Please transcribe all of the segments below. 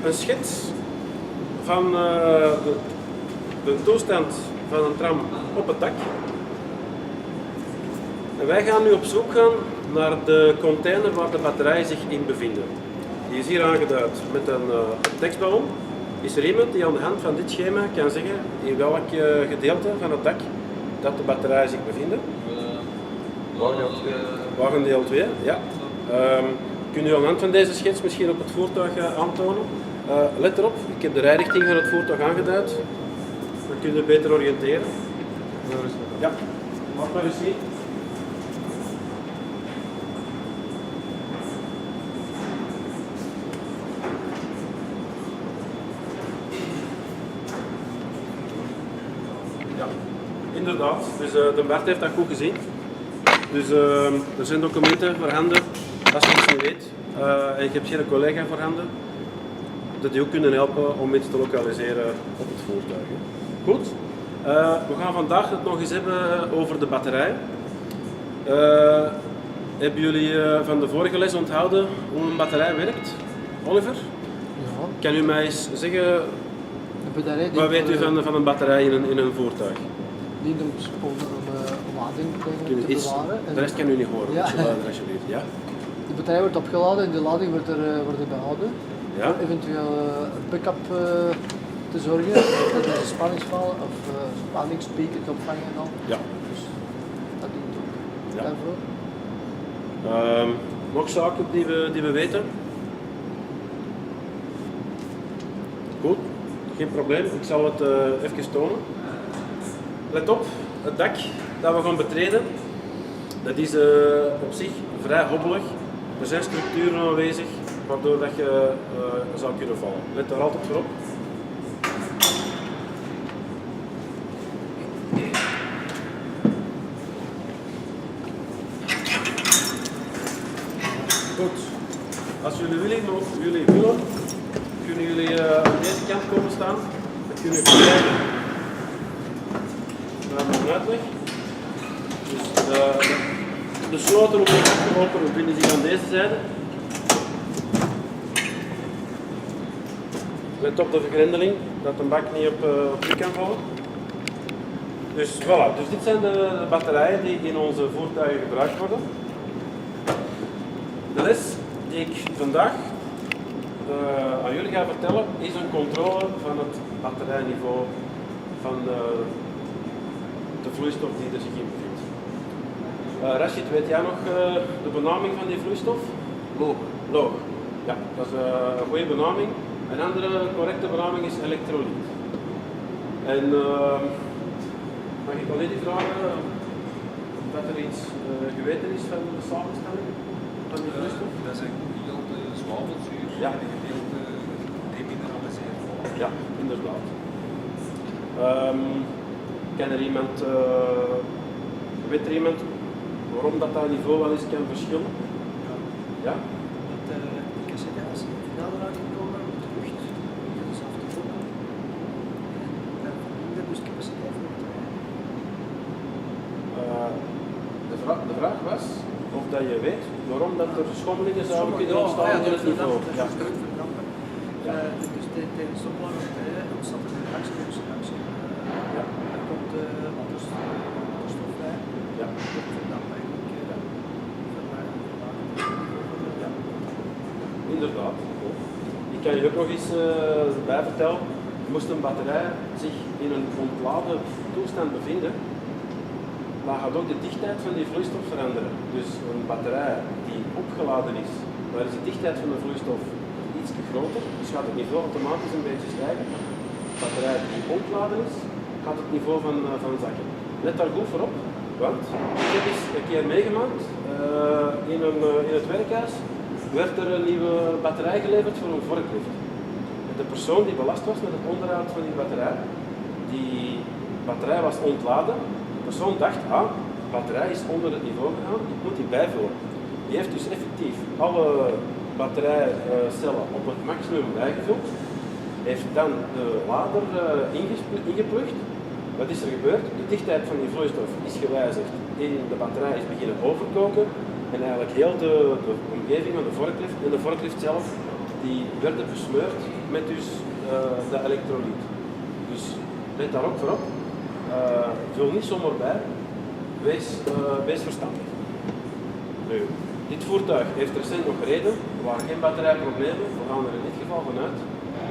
een schets van de toestand van een tram op het dak. En wij gaan nu op zoek gaan naar de container waar de batterijen zich in bevinden. Die is hier aangeduid met een tekstballon. Is er iemand die aan de hand van dit schema kan zeggen in welk gedeelte van het dak dat de batterijen zich bevinden? Wagendeel 2, ja. Kun u aan de hand van deze schets misschien op het voertuig aantonen? Let erop, ik heb de rijrichting van het voertuig aangeduid. Dan kun je beter oriënteren. Ja, laat maar eens zien. Ja, inderdaad. Dus de Bart heeft dat goed gezien. Dus er zijn documenten voorhanden, als je iets niet weet. En je hebt geen collega voorhanden, dat die ook kunnen helpen om iets te lokaliseren op het voertuig. Goed. We gaan vandaag het nog eens hebben over de batterij. Hebben jullie van de vorige les onthouden hoe een batterij werkt? Oliver? Ja. Kan u mij eens zeggen, wat weet u van een batterij in een voertuig? Die om lading te bewaren. De rest kan u niet horen, Ja. alsjeblieft. Ja? Die batterij wordt opgeladen en de lading wordt er behouden. Ja? Voor eventueel backup te zorgen, dat is een spanningsval of spanningspiek te opvangen en al. Ja. Dus dat dient ook Ja. daarvoor. Nog zaken die we weten? Goed, geen probleem. Ik zal het even tonen. Let op, het dak dat we gaan betreden, dat is op zich vrij hobbelig. Er zijn structuren aanwezig waardoor dat je zou kunnen vallen. Let daar altijd voor op. Goed, als jullie willen, kunnen jullie aan deze kant komen staan. Dan kunnen jullie kijken naar mijn uitleg. Dus de sloten op de achterloper bevinden zich aan deze zijde. Let op de vergrendeling, dat de bak niet op u kan vallen. Dus voilà, dus dit zijn de batterijen die in onze voertuigen gebruikt worden. De les die ik vandaag aan jullie ga vertellen is een controle van het batterijniveau van de vloeistof die er zich in bevindt. Rashid, weet jij nog de benaming van die vloeistof? Loog. Loog. Ja, dat is een goede benaming. Een andere correcte benaming is elektrolyt. En mag ik alleen vragen of er iets geweten is van de samenstelling van die vloeistof? Dat is een gedeelte zwavelzuur Ja. en een gedeelte demineraliseerd water. Ja, inderdaad. Kan er iemand, weet er iemand waarom dat niveau wel eens kan verschillen? Ja? Dat de cassette als je finaal eruit gekomen met de lucht, dat is af te voelen. En dan vermindert dus capaciteit van de trein. De vraag was of dat je weet waarom dat er schommelingen zouden kunnen ontstaan in het niveau. Dat Ja. is druk verdampen. Dus tijdens de opbouw van de trein ontstaat er een reactie. Ja. Er komt waterstof bij. Ja. Dat verdampt eigenlijk. Ja. Inderdaad. Ik kan je ook nog eens bij vertellen, moest een batterij zich in een ontladen toestand bevinden, dan gaat ook de dichtheid van die vloeistof veranderen. Dus een batterij die opgeladen is, waar is de dichtheid van de vloeistof iets groter, dus gaat het niveau automatisch een beetje stijgen. Een batterij die ontladen is, gaat het niveau van zakken. Let daar goed voor op, want ik heb eens een keer meegemaakt, in het werkhuis werd er een nieuwe batterij geleverd voor een forklift. De persoon die belast was met het onderhoud van die batterij was ontladen. De persoon dacht, de batterij is onder het niveau gegaan, ik moet die bijvullen. Die heeft dus effectief alle batterijcellen op het maximum bijgevuld, heeft dan de lader ingeplucht. Wat is er gebeurd? De dichtheid van die vloeistof is gewijzigd. De batterij is beginnen overkoken en eigenlijk heel de omgeving van de forklift en de forklift zelf die werden besmeurd met dus, de elektrolyt. Dus let daar ook voor op. Vul niet zomaar bij. Wees verstandig. Nu, dit voertuig heeft recent nog gereden. Er waren geen batterijproblemen. We gaan er in dit geval vanuit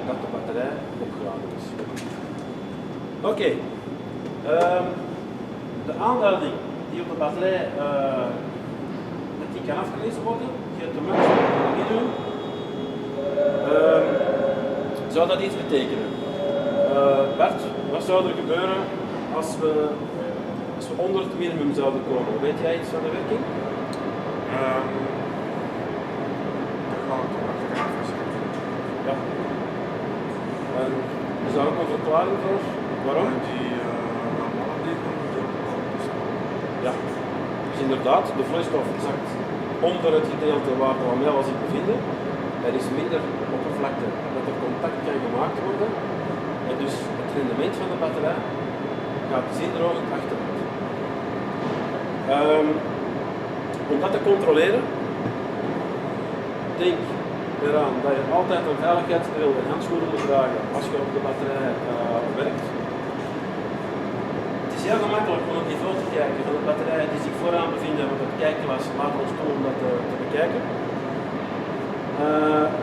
dat de batterij opgeladen is. Oké. De aanduiding die op de batterij die kan afgelezen worden, die het de mensen niet doen, zou dat iets betekenen? Bert, wat zou er gebeuren als we onder het minimum zouden komen? Weet jij iets van de werking? Ja. En is daar ook een verklaring voor? Waarom? Ja. Dus inderdaad, de vloeistof zakt onder het gedeelte waar de lamellen zich bevinden. Er is minder oppervlakte dat er contact kan gemaakt worden. En dus het rendement van de batterij gaat zinderogend achteruit. Om dat te controleren, denk eraan dat je altijd een veiligheidsbril en handschoenen moet dragen als je op de batterij werkt. Het is heel gemakkelijk om op het niveau te kijken van de batterijen die zich vooraan bevinden, want het kijkglas laat ons toe om dat te bekijken.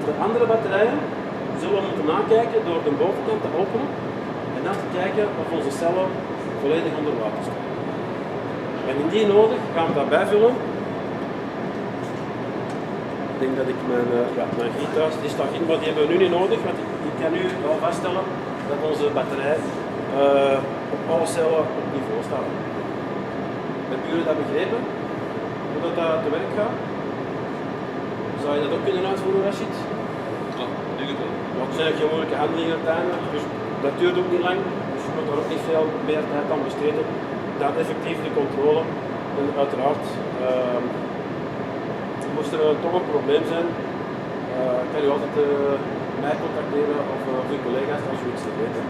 De andere batterijen zullen we moeten nakijken door de bovenkant te openen en dan te kijken of onze cellen volledig onder water staan. En indien nodig gaan we dat bijvullen. Ik denk dat ik mijn giet thuis, die staat in, maar die hebben we nu niet nodig, want ik kan nu wel vaststellen dat onze batterij op alle cellen op niveau staat. Hebben jullie dat begrepen? Hoe dat te werk gaat? Zou je dat ook kunnen uitvoeren, Rashid? Ja, denk het wel. Dat zijn geen moeilijke handelingen uiteindelijk, dus dat duurt ook niet lang, dus je moet daar ook niet veel meer tijd aan besteden. Dat effectief de controle en uiteraard moest er toch een probleem zijn, kan u altijd mij contacteren of uw collega's als u iets te weten.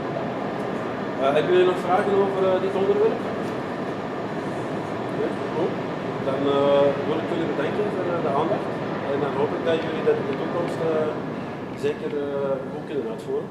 Hebben jullie nog vragen over dit onderwerp? Nee? Goed. Dan wil ik jullie bedanken voor de aandacht en dan hoop ik dat jullie dat in de toekomst zeker goed kunnen uitvoeren.